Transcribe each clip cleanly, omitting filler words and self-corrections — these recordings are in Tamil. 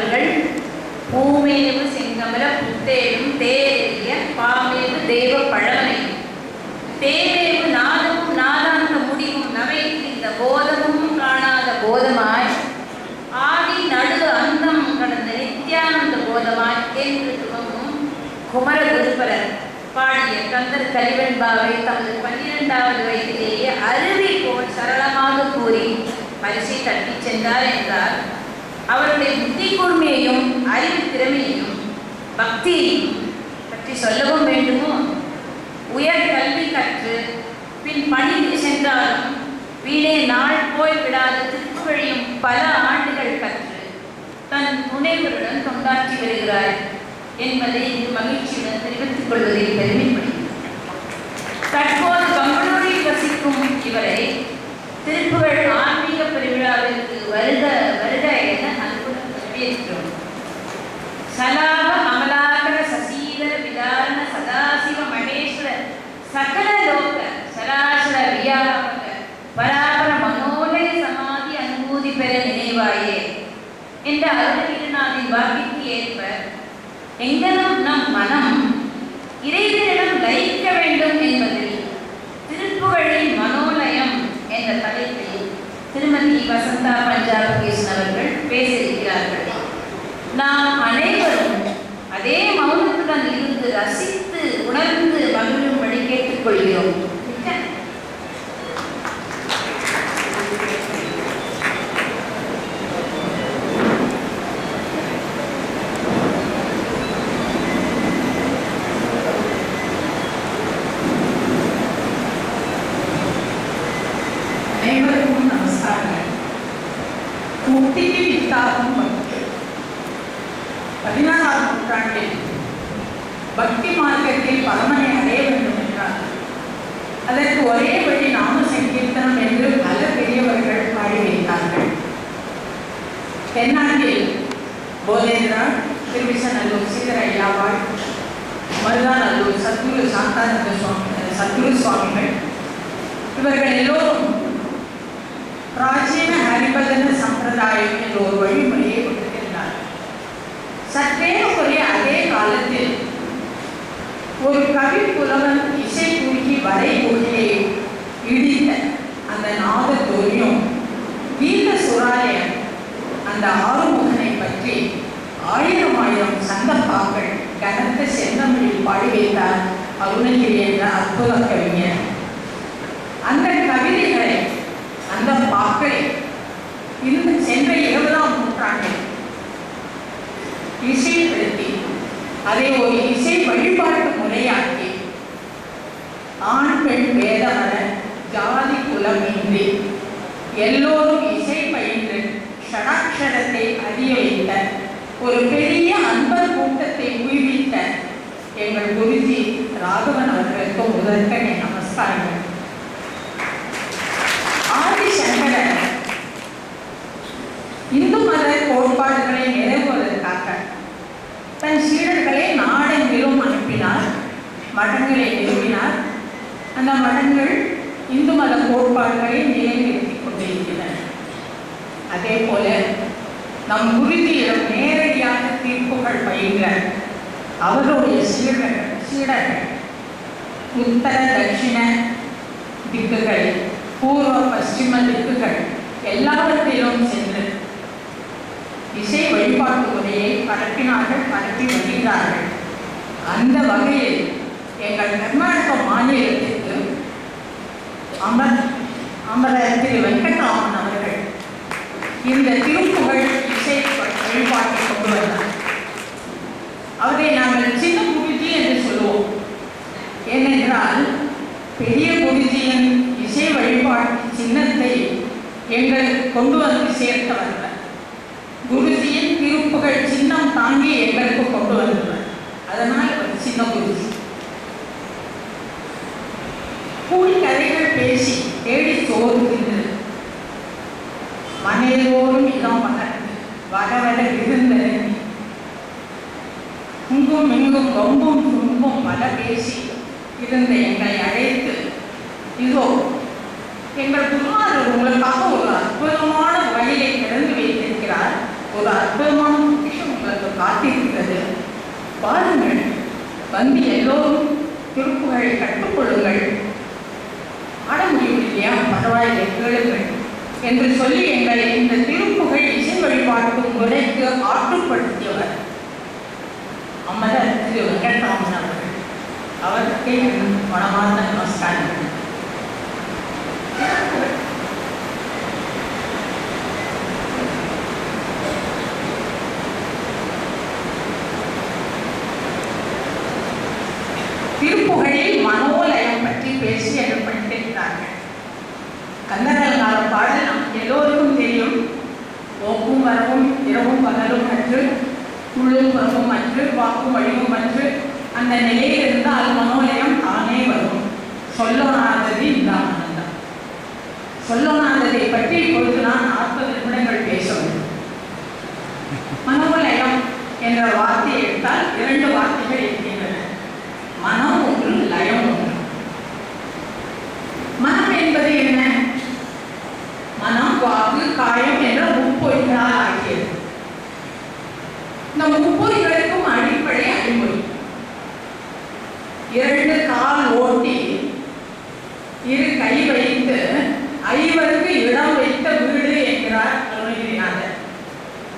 அவர்கள் பூமேவு செங்கமல புத்தேடும் தேரிய பாமேவு தேவ பழவனை தேவேவு நாதமும் நாதாந்த முடிவும் நவைத்து இந்த போதமும் காணாத போதமாய் ஆதி நடு அந்தம் கடந்த நித்யானந்த போதமாய் என்று துவங்கும் குமர குருபரர் பாடிய கந்தர் கலிவெண்பாவை தமது 12வது வயதிலேயே அருவி போல் சரளமாக கூறி பரிசை தட்டி சென்றார் என்றார். அவருடைய புத்தி கூர்மையையும் அறிவு திறமையையும் பக்தியையும் பற்றி சொல்லவும் வேண்டுமோ? உயர் கல்வி கற்று பின் பணிக்கு சென்றாலும் வீணே நாள் போய்விடாத திருப்புகழையும் பல ஆண்டுகள் கற்று தன் துணைவருடன் தொண்டாற்றி வருகிறார் என்பதை இது மகிழ்ச்சியுடன் தெரிவித்துக் கொள்வதில் பெருமைப்படுகிறது. தற்போது பெங்களூரில் வசிக்கும் இவரை திருப்புகழ் ஆன்மீக பெருவிழாவிற்கு வருக வருக என அன்புடன் வரவேற்கிறோம். சலாப அமலாகர சசீதர விதாரண சதாசிவ மகேஸ்வர சகல லோக சராசர வியாபக பராபர மனோலய சமாதி அனுபூதி பெற நினைவாயே என்ற அருணகிரிநாதின் வாக்கிற்கு ஏற்ப எங்கெல்லாம் நம் மனம் இறைவனிடம் லயிக்க வேண்டும் என்பதில் திருப்புகழின் மனோலயம் என்ற தலைப்பில் திருமதி வசந்தா பஞ்சாபகேசன் அவர்கள் பேசியிருக்கிறார்கள். நாம் அனைவரும் அதே மௌனத்துடன் இருந்து ரசித்து உணர்ந்து மகிழும்படி கேட்டுக்கொள்கிறோம். அனைவருக்கும் நமஸ்காரங்கள். முக்திக்கு வித்தாகும் பக்தி. 16ஆம் நூற்றாண்டில் பக்தி மார்க்கத்தில் பரமனை அடைய வேண்டும் என்றார். அதற்கு ஒரே வழி நாம சங்கீர்த்தனம் என்று பல பெரியவர்கள் பாடி வைத்தார்கள். தென்னாட்டில் போதேந்திரா, திருவிசநல்லூர் சீதர ஐயாவாள், மருதாநல்லூர் சத்குரு சாந்தானந்த சத்குரு சுவாமிகள் இவர்கள் எல்லோரும் பிராச்சீன ஹரிபஜன சம்பிரதாயம் என்ற ஒரு வழிமுறையை கொண்டிருந்தார். சற்றே ஒரே அதே காலத்தில் ஒரு கவி புலவன் இசை குறுக்கி வரை ஒளியை இடித்த அந்த நாதத்தோரியும் கீத சுராலயம் அந்த ஆறுமுகனை பற்றி 1000 சந்தப்பாக்கள் கனத்த செந்தமிழில் பாடி வைத்தார் அருணகிரி என்ற அற்புத கவிஞர். அந்த கவிதைகளை அந்த பாக்களை இந்த சென்ற 20ஆம் நூற்றாண்டில் இசைப்படுத்தி அதை ஒரு இசை வழிபாட்டு முறையாக்கி ஆண் பெண் வேதமர ஜாதி குலமின்றி எல்லோரும் இசை பயின்று ஷடாட்சரத்தை அறிய வைத்த ஒரு பெரிய அன்பர் கூட்டத்தை உயிர்வித்த எங்கள் குருஜி ராகவன் அவர்களுக்கு முதற்கண் நமஸ்காரங்கள். ஆதிசங்கரர் இந்து மத கோட்பாடுகளை நிறைவேறுவதற்காக தன் சீடர்களை நாடெங்கிலும் அனுப்பினார், மடங்களை நிறுவினார். அந்த மடங்கள் இந்து மத கோட்பாடுகளை நிலைநிறுத்திக் கொண்டிருக்கின்றன. அதே போல நம் குருஜியிடம் நேரடியாக தீர்ப்புகள் பயின்ற அவருடைய சீடர்கள் உத்தர தட்சிண திக்குகள், பூர்வ பশ্চিம திக்குகள் எல்லாவற்றிலும் சென்று இசை வழிபாட்டு முறையை பரப்பினார்கள், பரப்பி வருகிறார்கள். அந்த வகையில் எங்கள் கர்நாடக மாநிலத்திற்கு அமர திரு வெங்கட்ராமன் அவர்கள் இந்த திருப்புகழ் இசை வழிபாட்டை கொண்டு வந்தார். அவரை நாங்கள் சின்ன குருஜி என்று சொல்லுவோம். ஏனென்றால் பெரிய குருஜியின் இசை வழிபாட்டு சின்னத்தை எங்களுக்கு கொண்டு வந்து சேர்த்தவர்கள். குருஜியின் திருப்புகழ் சின்னம் தாங்கி எங்களுக்கு கொண்டு வந்தவர். அதனால் ஒரு சின்ன குருஜி. கூடி கதைகள் பேசி தேடி சோறு தின்று மனையோரும் இடம் வளர்ந்து வர விருந்தரங்கி இங்கும் இங்கும் ரொம்பும் துன்பும் பல பேசி இருந்த எங்களை அழைத்து, இதோ எங்கள் குருநாதர் உங்களுக்காக ஒரு அற்புதமான வழியை திறந்து வைத்திருக்கிறார், ஒரு அற்புதமான காத்திருக்கிறது. பாருங்கள், வந்து எல்லோரும் திருப்புகழை கற்றுக்கொள்ளுங்கள். ஆட முடியும் இல்லையா? பரவாயில்லை, கேளுங்கள் என்று சொல்லி எங்களை இந்த திருப்புகழ் இசை வழிபாட்டு முறைக்கு ஆற்றுப்படுத்தியவர் அமரர் திரு வெங்கட்ராமன் அவர்கள். அவருக்கு மனமார்ந்த நமஸ்காரங்கள். திருப்புகழில் மனோலயம் பற்றி பேசி என்று படித்திருக்கிறார்கள். கந்தரங்கார பாடல் நமக்கு எல்லோருக்கும் தெரியும். போக்கும் வரவும் இரவும் பகலும் அற்று, உள்ளும் புறமும் அற்று, வாக்கும் வழிவும் அற்று, அந்த நிலையில் இருந்தால் மனோலயம் தானே வரும். சொல்லோனாதது இந்த ஆனந்தம். சொல்லோனாததை பற்றி இப்பொழுது நான் 40 நிமிடங்கள் பேச வேண்டும். மனோலயம் என்ற வார்த்தையை எடுத்தால் 2 வார்த்தைகள் இருக்கின்றன. மனம் ஒன்று, லயம் ஒன்று. மனம் என்பது என்ன? மனம், வாக்கு, காயம் என்ற முப்பொறிகளால் ஆகியது. இந்த முப்பொறிகளுக்கும் அடிப்படை அறிமொழி. 2 கால் ஓட்டி 2 கை வைத்து 5 இடம் வைத்த வீடு என்கிறார் அருணகிரிநாதர்.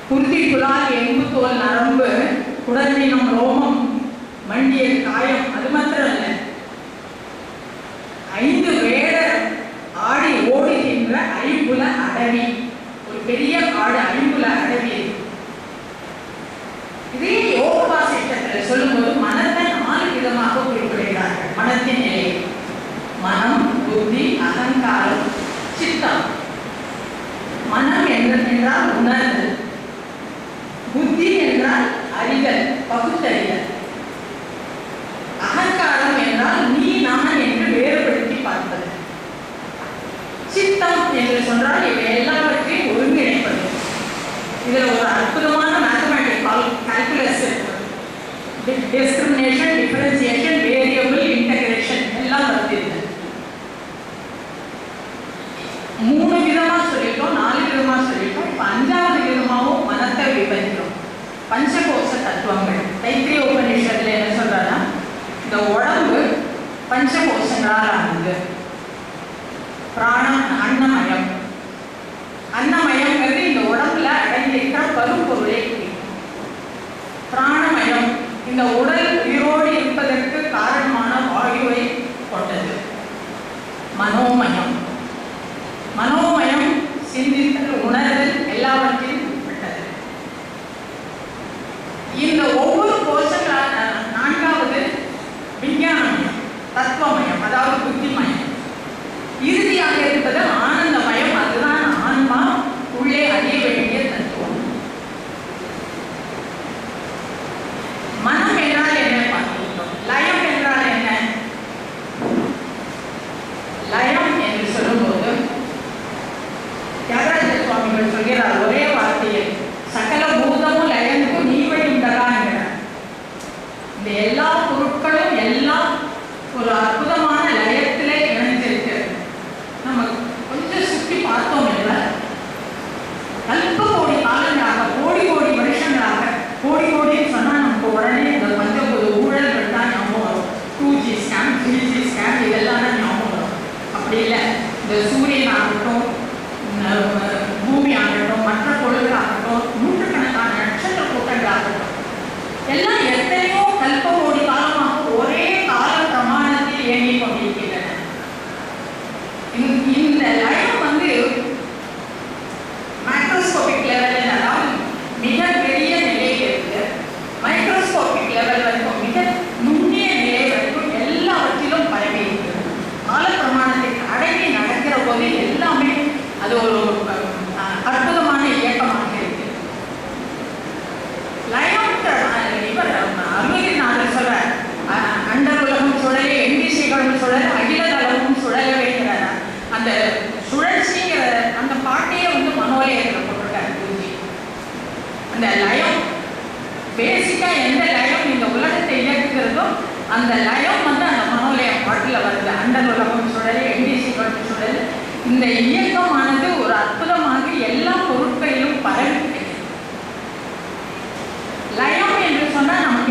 குருதி குழாய், எலும்பு தோல், நரம்பு, குடலினம், ரோமம், மண்டிய காயம், அது மாத்திரம் அல்ல, 5 வேடர் ஆடி ஓடுகின்ற ஐம்புல அடவி, ஒரு பெரிய காடு, ஐம்புல அடவி. இதே யோக வாசிட்டத்தில் சொல்லும்போது மனத்தை 4 விதமாக குறிப்பிடுகிறார்கள். மனத்தின் நிலை: மனம், புத்தி, அகங்காரம், சித்தம். மனம் என்றால் உணர்தல், புத்தி என்றால் அறிதல், பகுத்தறிதல், அகங்காரம் என்றால் நீ நான் என்று வேறுபடுத்தி பார்ப்பது, சித்தம் என்று சொன்னால் இவை எல்லாவற்றையும் ஒருங்கிணைப்பது. இதில் ஒரு அற்புதமான மேத்தமேட்டிக்கல் கால்குலஸ் இருக்கு. டிஸ்கிரிமினேஷன், டிஃபரன்சியேஷன், வேரியபிள், இன்டகிரேஷன் எல்லாம் வருது. 3 விதமா சொல்லிட்டோம், 4 விதமா சொல்லிட்டோம். இப்போ 5வது விதமாகவும் மனத்தை விவரிக்கிறோம். பஞ்சகோஷ தத்துவங்கள். தைத்திரிய உபநிஷத்துல என்ன சொல்றாங்கன்னா, இந்த உடம்பு பஞ்சகோஷங்களால் ஆனது. பிராணம் அன்னமயம். அன்னமயங்கிறது இந்த உடம்புல அடங்கியிருக்கிற பருப்பொருளை குறிக்கும். பிராணமயம் இந்த உடல் உயிரோடு இருப்பதற்கு காரணமான வாயுவை கொண்டது. மனோமயம். மனோமயம் சிந்தித்தல், உணர்தல் எல்லாவற்றையும் உட்பட்டது. இந்த ஒவ்வொரு கோஷங்களான 4வது விஞ்ஞானமயம், தத்துவமயம், அதாவது புத்திமயம். இறுதியாக இருப்பது ஆனந்தமயம். அதுதான் ஆன்மா உள்ளே அறிய வேண்டிய தத்துவம். மனம் என்றால் என்ன பார்க்கிறோம். லயம் என்றால் என்ன? லயம் என்று சொல்லும்போது தியாகராஜ சுவாமிகள் சொல்கிறார் ஒரே வார்த்தையில், சகல பூதமும் லயனுக்கும் நீ வழி உண்டகாங்கிறார். இந்த எல்லா பொருட்களும் எல்லாம் ஒரு அற்புதமான லயத்திலே இணைஞ்சிருக்கு. நம்ம கொஞ்சம் சுற்றி பார்த்தோம் இல்லை, கல்ப கோடி காலங்களாக, கோடி கோடி வருஷங்களாக, கோடி கோடின்னு சொன்னால் நமக்கு உடனே இந்த பஞ்சபூத ஊழல்கள் தான் ஞாபகம் வரும். 2G ஸ்கேன், 3G ஸ்கேன் இதெல்லாம் தான் ஞாபகம் வரும். அப்படி இல்லை, இந்த சூரியன் ஆகட்டும், பூமி ஆகட்டும், மற்ற பொருள்கள் ஆகட்டும், நூற்றுக்கணக்கான நட்சத்திர கூட்டங்கள் ஆகட்டும், எல்லாம் எத்தனையோ கல்ப கோடி காலமாக ஒரே கால பிரமாணத்தில் இயங்கிக் கொண்டிருக்கின்றன. இந்த லயம் வந்து மைக்ரோஸ்கோபிக் லெவலில், அதாவது மிக பெரிய நிலையில் இருக்கு, மைக்ரோஸ்கோபிக் லெவல் வரைக்கும், மிக நுண்ணிய நிலை வரைக்கும் எல்லாவற்றிலும் பரவி இருக்கிறது. கால பிரமாணத்திற்கு அடங்கி நடக்கிற போது எல்லாமே அது ஒரு அற்புதமான இயக்கமாக இருக்கு. லயம் இவர் அருணகிரிநாதர் சொல்ற அண்டர் உலகம் சுழலை, எண்டிசைகளும் சுழல, அகில தளமும் சுழல வைக்கிறார். அந்த சுழற்சிங்கிற அந்த பாட்டையே வந்து மனோலயத்தில் போட்டிருக்காரு குருஜி. அந்த லயம் பேசிக்கா எந்த லயம் இந்த உலகத்தை இயக்குகிறதோ அந்த லயம் வந்து அந்த மனோலயம் பாட்டில் வருது. அண்டர் உலகம் சுழலை, எண்டிசைகளும் சுழல். இந்த இயக்கமானது ஒரு அற்புதமாக எல்லா பொருட்களிலும் பரவி. லயம்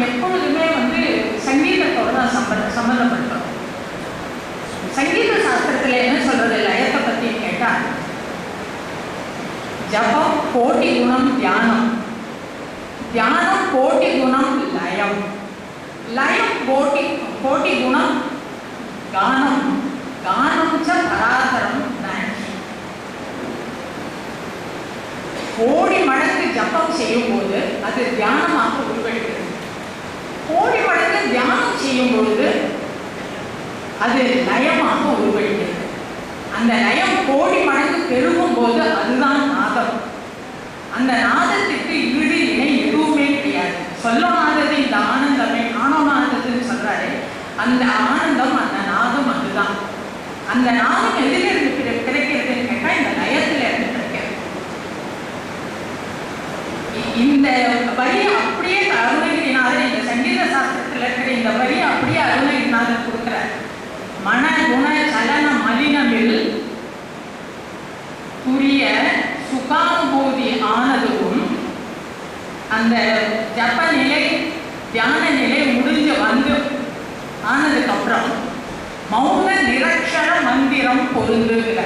எப்பொழுதுமே சங்கீதத்தோட தான் சம்பந்தப்படுத்துறோம். சங்கீத சாஸ்திரத்துல என்ன சொல்றது லயத்தை பத்தி கேட்டா, ஜபம் கோட்டி குணம் தியானம், தியானம் கோட்டி குணம் லயம், லயம் கோட்டி குணம் கானம், கானம் ச பராதரம் நான்சி. கோடி மடங்கு ஜபம் செய்யும் போது அது தியானமாக உருவெடுக்கிறது. கோடி மடங்கு தியானம் செய்யும் பொழுது அது லயமாக உருவெடுக்கிறது. அந்த லயம் கோடி மடங்கு பெருகும் போது அதுதான் நாதம். அந்த நாதத்துக்கு ஈடு இணை எதுவுமே கிடையாது. சொல்லனாதது இந்த ஆனந்தமே, ஆனோநாதத்துன்னு சொல்றாரு. அந்த ஆனந்தம், அந்த நாதம் அதுதான். அந்த நாதம் எதிலிருந்து கிடைக்கிறதுன்னு கேட்டா இந்த லயத்துல இருந்து கிடைக்கிறது. இந்த வரி அப்படியே அருணகிரிநாதர், இந்த சங்கீத சாஸ்திரத்தில் இருக்கிற இந்த வரி அப்படியே அருணகிரிநாதர் கொடுக்கிறார். மன குண சலன மலினமில் புரிய சுகானுபூதி ஆனதும், அந்த ஜப்ப நிலை தியான நிலை முடிஞ்சு ஆனதுக்கு அப்புறம் மௌன நிரக்ஷர மந்திரம் பொருந்துகிற.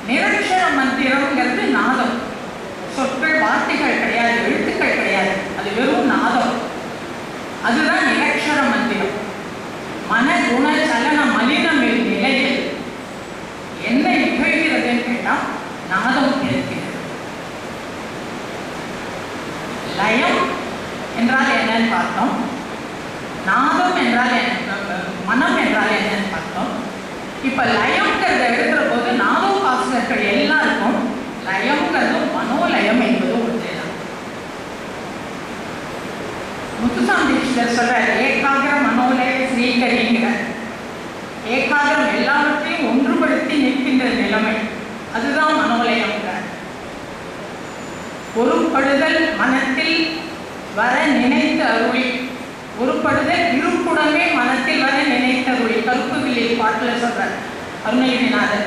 நிரக்ஷர மந்திரம்ங்கிறது நாதம், சொற்கள் வார்த்தைகள் கிடையாது, எழுத்துக்கள் கிடையாது, அது வெறும் நாதம். அதுதான் நிரக்ஷர மந்திரம். மன குண சலன மலினமில் நிலையில் என்ன நிகழ்கிறதுன்னு கேட்டால் நாதம் இருக்கிறது. லயம் என்றால் என்னன்னு பார்த்தோம், நாதம் என்றால் மனம் என்றால் என்னன்னு பார்த்தோம். இப்ப லயம்ங்கிறத எடுக்கிற போது நாதோபாசகர்கள் எல்லாருக்கும் லயம்ங்கிறதும் மனோலயம் என்பதும் ஒன்றுதான். முத்துசாமி தீட்சிதர் சொல்றார், ஏகாகிர மனோலய ஸ்ரீகரிங்கிற. ஏகாகிரம் எல்லாவற்றையும் ஒன்றுபடுத்தி நிற்கின்ற நிலைமை, அதுதான் மனோலயம்ங்கிறார். ஒருப்படுதல் மனத்தில் வர நினைத்து அருளி, ஒருப்படுதல் இருப்புடமே மனத்தில் வர நினைத்து அருளி. கருப்பு வில்லி பாட்டில் சொல்றார் அருணகிரிநாதர்.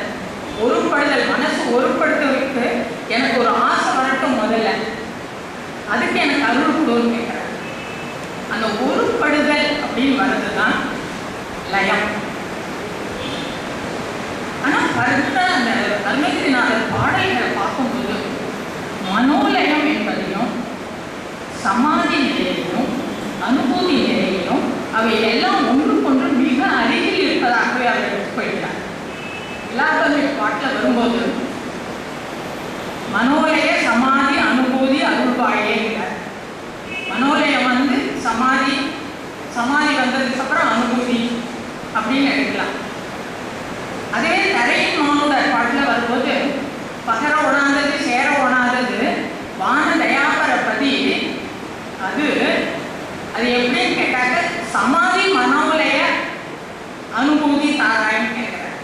ஒருப்படுதல், மனசு ஒருப்படுத்துவதற்கு எனக்கு ஒரு ஆசை வரட்டும் முதல்ல, அதுக்கு எனக்கு அருள் கொடுன்னு கேட்கிறார். அந்த ஒருப்படுதல் அப்படின்னு வர்றதுதான் லயம். ஆனா கருத்த அந்த அருணகிரிநாதர் பாடல்களை பார்க்கும்போது மனோலயம் என்பதையும் சமாதி நிலையிலும் அனுபூதி நிலையிலும் அவை எல்லாம் ஒன்றுக்கொன்று மிக அருகில் இருப்பதாகவே அவர் எடுத்துக்கொள்கிறார். எல்லாருமே பாட்டில் வரும்போது மனோலய சமாதி அனுபூதி அருள்வாழேங்கிறார். மனோலயம் சமாதி, சமாதி வந்ததுக்கு அப்புறம் அனுபூதி அப்படின்னு எடுக்கலாம். அதுவே தரையின் மானுடர் பாட்டில் வரும்போது பகர உணாதது சேர உணாதது வான தயாபரபதி, அது எப்படின்னு கேட்டாக்க சமாதி மனோலய அனுபூதி தாராயன்னு கேட்கிறார்.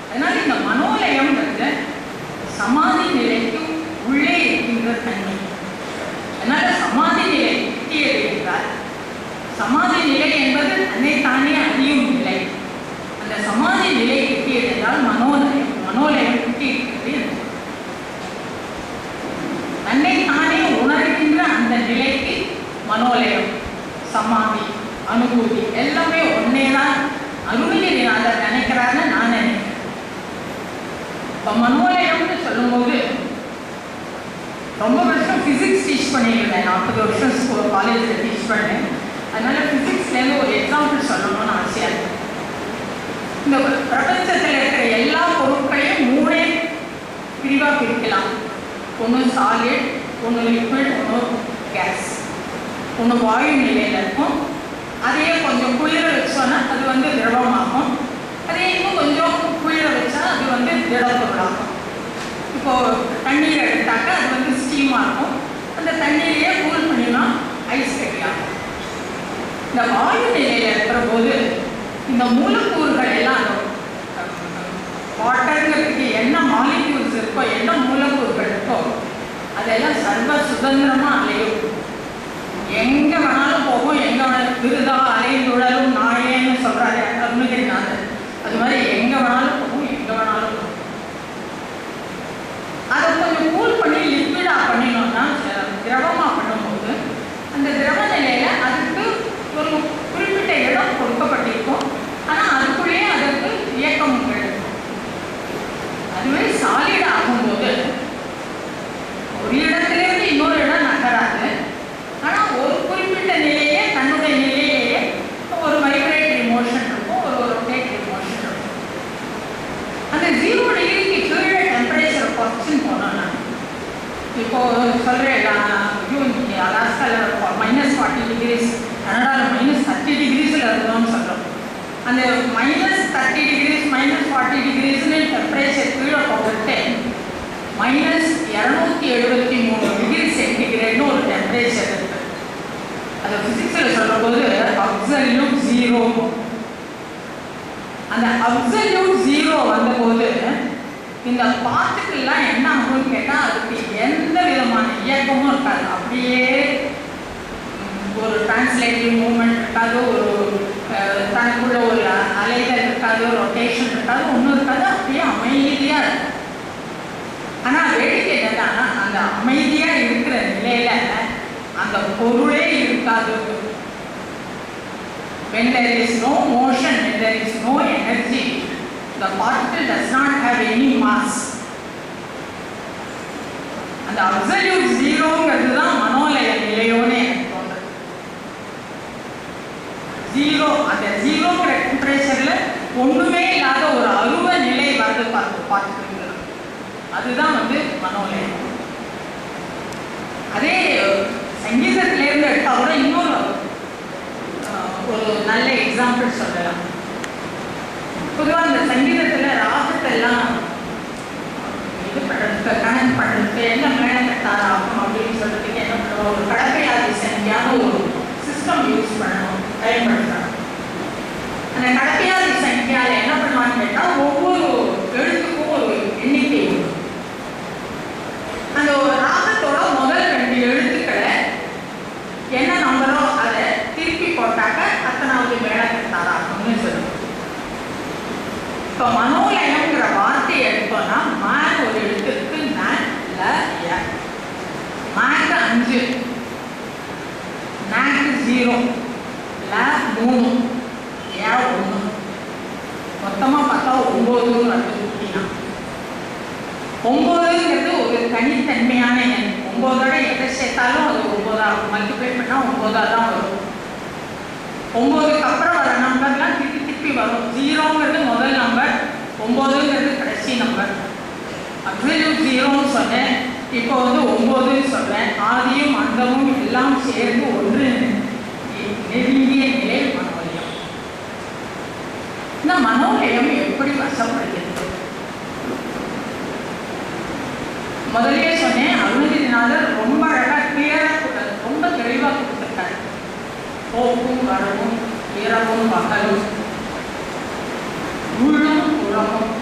அதனால இந்த மனோலயம் சமாதி நிலைக்கு உள்ளே இருக்கின்ற தன்மை. அதனால சமாதி நிலை கிட்டியது என்றால், சமாதி நிலை என்பது தன்னைத்தானே அறியும் நிலை. அந்த சமாதி நிலை கிட்டியது என்றால் மனோலயம் கிட்டி இருக்கிறது. தன்னைத்தானே உணர்கின்ற அந்த நிலைக்கு மனோலயம், சமாதி, அனுபூதி எல்லாமே ஒன்னேதான் அருணகிரிநாதர் நினைக்கிறாருன்னு நான் நினைக்கிறேன். இப்போ மனோலயம்னு சொல்லும்போது ரொம்ப வருஷம் ஃபிசிக்ஸ் டீச் பண்ணியிருந்தேன். 40 வருஷம் காலேஜில் டீச் பண்ணேன். அதனால ஃபிசிக்ஸ்லேருந்து ஒரு எக்ஸாம்பிள் சொல்லணும்னு ஆசையாக இருக்குது. இந்த பிரபஞ்சத்தில் இருக்கிற எல்லா பொருட்களையும் 3 பிரிவாக பிரிக்கலாம். ஒன்று சாலிட், ஒன்று லிக்விட், ஒன்று கேஸ். ஒன்று வாயு நிலையில் இருக்கும், அதையே கொஞ்சம் குளிர வச்சோன்னா அது திரவமாகும். அதே இன்னும் கொஞ்சம் குளிர வச்சா அது திடப்பொருளாகும். இப்போது தண்ணீரை எடுத்தாக்க அது ஸ்டீமாக இருக்கும். அந்த தண்ணீரையே கூல் பண்ணினா ஐஸ் கட்டியாகும். இந்த வாயு நிலையில் இருக்கிற போது இந்த மூலக்கூறுகள் எல்லாம் வாட்டருங்கிறதுக்கு என்ன மாலிக்யூல்ஸ் இருக்கோ, என்ன மூலக்கூறுகள் இருக்கோ அதெல்லாம் சர்வ சுதந்திரமாக அலையும். எங்கே வேணாலும் போகும், எங்கே வேணாலும் விருதா அலைந்துழலும் நாயேன்னு சொல்கிறாரு அருணகிரிநாதர். அது மாதிரி எங்கே வேணாலும் போகும், எங்கே வேணாலும் போகும். அதை கொஞ்சம் கூல் பண்ணி லிக்விடாக பண்ணினோம்னா, திரவமாக பண்ணும்போது அந்த திரவ நிலையில் அதுக்கு டிகிரிஸ், கனடாவில் -30 டிகிரிஸில் இருந்தோம்னு சொல்கிறோம். அந்த -30 டிகிரிஸ் -40 டிகிரிஸ்னு டெம்பரேச்சர் கீழே போட்டு -273 டிகிரி சென்டிகிரேட்னு ஒரு டெம்பரேச்சர் இருக்குது. அதை ஃபிசிக்ஸில் சொல்லும்போது அப்சல்யூட் ஜீரோ. அந்த அப்சல்யூட் ஜீரோ வந்தபோது இந்த பார்ட்டிகிள்லாம் என்ன ஆகும்னு கேட்டால் அதுக்கு எந்த விதமான இயக்கமும் இருக்காது. அப்படியே ஒரு டிரான்ஸ்லேட்டிவ் மூமெண்ட் இருக்காது, ஒரு தனக்குள்ள ஒரு அலைகள் இருக்காது, ரொட்டேஷன் இருக்காது, ஒன்றும் இருக்காது, அப்படியே அமைதியாக இருக்கும். ஆனால் வேடிக்கை என்னன்னா அந்த அமைதியாக இருக்கிற நிலையில அந்த பொருளே இருக்காது. When there is no motion, when there is no energy, the particle does not have any mass. அந்த அப்சல்யூட் ஜீரோங்கிறது தான் மனோலய நிலையோனே தோன்றுது. ஜீரோ, அந்த ஜீரோங்கிற டெம்பரேச்சர்ல ஒண்ணுமே இல்லாத ஒரு அருவ நிலை வந்து பார்த்துக்கிறது, அதுதான் வந்து மனோலயம். அதே சங்கீதத்திலேருந்து எடுத்தா கூட இன்னொரு ஒரு நல்ல எக்ஸாம்பிள் சொல்லலாம். பொதுவாக இந்த சங்கீதத்தில் ராகத்தெல்லாம் இது பண்ணுறதுக்கு கனெக்ட் பண்ணுறதுக்கு என்ன மேடம் கட்டாராகும் அப்படின்னு சொல்கிறதுக்கு என்ன பண்ணுவோம், ஒரு கடப்பையாதி சங்கியான ஒரு சிஸ்டம் யூஸ் பண்ணணும், பயன்படுத்தணும். அந்த கடப்பையாதி சங்கியால் என்ன பண்ணுவான்னு கேட்டால் ஒவ்வொரு எழுத்துக்கும் ஒரு எண்ணிக்கை உண்டு. அந்த ஒரு ராகத்தோட முதல் 2 எழுத்துக்களை என்ன நம்பரோ அதை திருப்பி போட்டாக்க அத்தனாவது மேளகர்த்தாராகும்னு சொல்லுவோம். இப்போ மனோலயம்ங்கிற வார்த்தையை எடுத்தோம்னா மேன் ஒரு எழுத்துக்கு மேன் ல ய, மேக்கு 5, மேக்கு 0, ல 3, ய 1, மொத்தமாக பார்த்தா 9 வந்து ஊட்டினா 9ங்கிறது ஒரு தனித்தன்மையான எண். 9ஓட எதை சேர்த்தாலும் அது 9 மல்டிப்ளை பண்ணால் 9 தான் வரும். 9க்கு அப்புறம் வர நம்பர்லாம் திருப்பி வரும். 0ங்கிறது முதல் நம்பர், 9ங்கிறது கடைசி நம்பர். அப்சல்யூட் ஜீரோன்னு சொன்னேன், இப்போ வந்து 9ன்னு சொல்றேன். ஆதியும் அந்தமும் எல்லாம் சேர்ந்து ஒன்று நெருங்கிய நிலை மனோலயம். இந்த மனோலயம் எப்படி வசப்படுகிறது? முதலே சொன்னேன், அருணகிரிநாதர் ரொம்ப அழகாக கிளியராக ரொம்ப தெளிவாக கொடுத்துருக்காரு. போக்கும் வரவும், இரவும் பகலும், உள்ளும் புறமும்,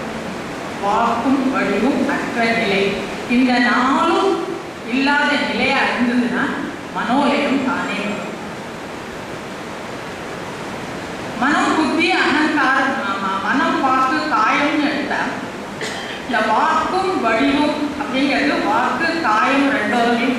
வாக்கும் வடிவும் அற்ற நிலை, இந்த 4ம் இல்லாத நிலையா இருந்ததுன்னா மனோலயம் தானே வரும். மனம் புத்தி அகங்காரம், மனம் வாக்கு காயம்னு எடுத்தா இந்த வாக்கும் வடிவும் அப்படிங்கிறது வாக்கு காயம் 2வதையும்